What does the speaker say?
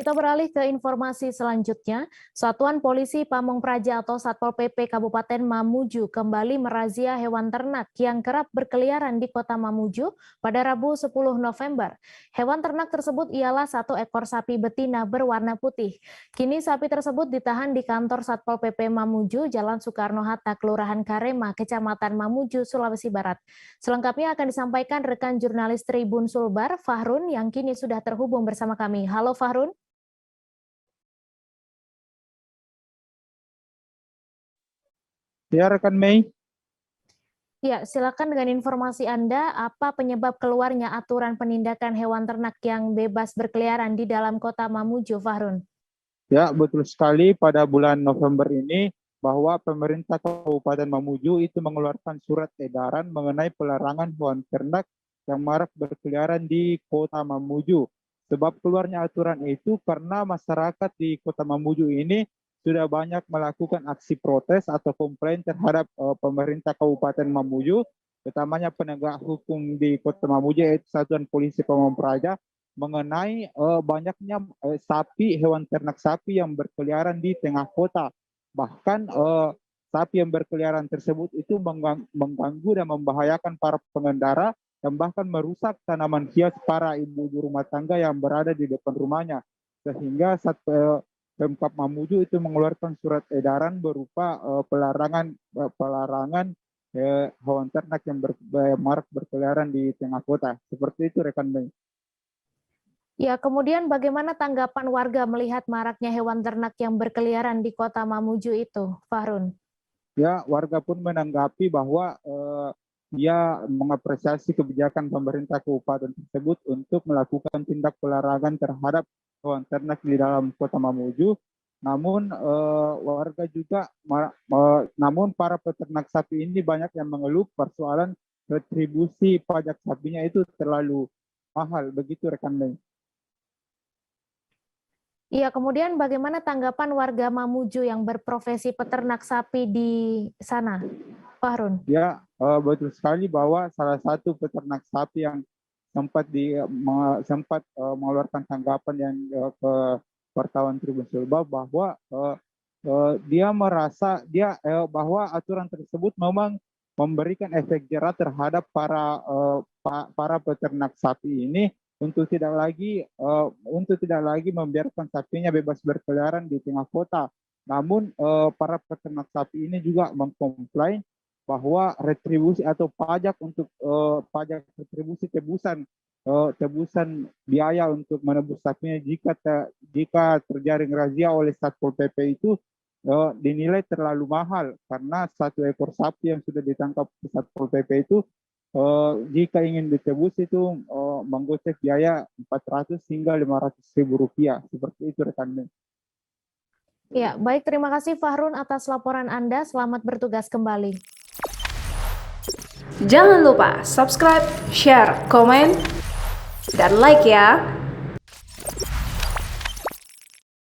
Kita beralih ke informasi selanjutnya. Satuan Polisi Pamong Praja atau Satpol PP Kabupaten Mamuju kembali merazia hewan ternak yang kerap berkeliaran di kota Mamuju pada Rabu 10 November. Hewan ternak tersebut ialah satu ekor sapi betina berwarna putih. Kini sapi tersebut ditahan di kantor Satpol PP Mamuju, Jalan Soekarno-Hatta, Kelurahan Karema, Kecamatan Mamuju, Sulawesi Barat. Selengkapnya akan disampaikan rekan jurnalis Tribun Sulbar, Fahrun, yang kini sudah terhubung bersama kami. Halo Fahrun. Ya, rekan Mei. Ya, silakan dengan informasi Anda, apa penyebab keluarnya aturan penindakan hewan ternak yang bebas berkeliaran di dalam kota Mamuju, Fahrun? Ya, betul sekali pada bulan November ini bahwa pemerintah Kabupaten Mamuju itu mengeluarkan surat edaran mengenai pelarangan hewan ternak yang marak berkeliaran di kota Mamuju. Sebab keluarnya aturan itu karena masyarakat di kota Mamuju ini sudah banyak melakukan aksi protes atau komplain terhadap pemerintah Kabupaten Mamuju, utamanya penegak hukum di kota Mamuju yaitu Satuan Polisi Pamong Praja, mengenai banyaknya hewan ternak sapi yang berkeliaran di tengah kota. Bahkan sapi yang berkeliaran tersebut itu mengganggu dan membahayakan para pengendara dan bahkan merusak tanaman hias para ibu-ibu rumah tangga yang berada di depan rumahnya. Sehingga Pemkab Mamuju itu mengeluarkan surat edaran berupa pelarangan hewan ternak yang marak berkeliaran di tengah kota. Seperti itu, rekan Mei. Ya, kemudian bagaimana tanggapan warga melihat maraknya hewan ternak yang berkeliaran di kota Mamuju itu, Fahrun? Ya, warga pun menanggapi bahwa dia mengapresiasi kebijakan pemerintah kabupaten tersebut untuk melakukan tindak pelarangan terhadap hewan ternak di dalam kota Mamuju. Namun warga juga, namun para peternak sapi ini banyak yang mengeluh persoalan retribusi pajak sapinya itu terlalu mahal. Begitu, rekan Mei. Iya, kemudian bagaimana tanggapan warga Mamuju yang berprofesi peternak sapi di sana, Fahrun? Ya, betul sekali bahwa salah satu peternak sapi yang sempat mengeluarkan tanggapan yang ke wartawan Tribun Sulbar bahwa dia merasa bahwa aturan tersebut memang memberikan efek jerah terhadap para peternak sapi ini untuk tidak lagi membiarkan sapinya bebas berkeliaran di tengah kota. Namun para peternak sapi ini juga mengkomplain bahwa retribusi atau pajak untuk pajak retribusi tebusan biaya untuk menebus sapinya jika terjaring razia oleh Satpol PP itu dinilai terlalu mahal karena satu ekor sapi yang sudah ditangkap Satpol PP itu jika ingin ditebus itu menggocek biaya 400 hingga 500.000 rupiah. Seperti itu, rekan. Ya, baik, terima kasih Fahrun atas laporan Anda. Selamat bertugas kembali. Jangan lupa subscribe, share, komen, dan like ya.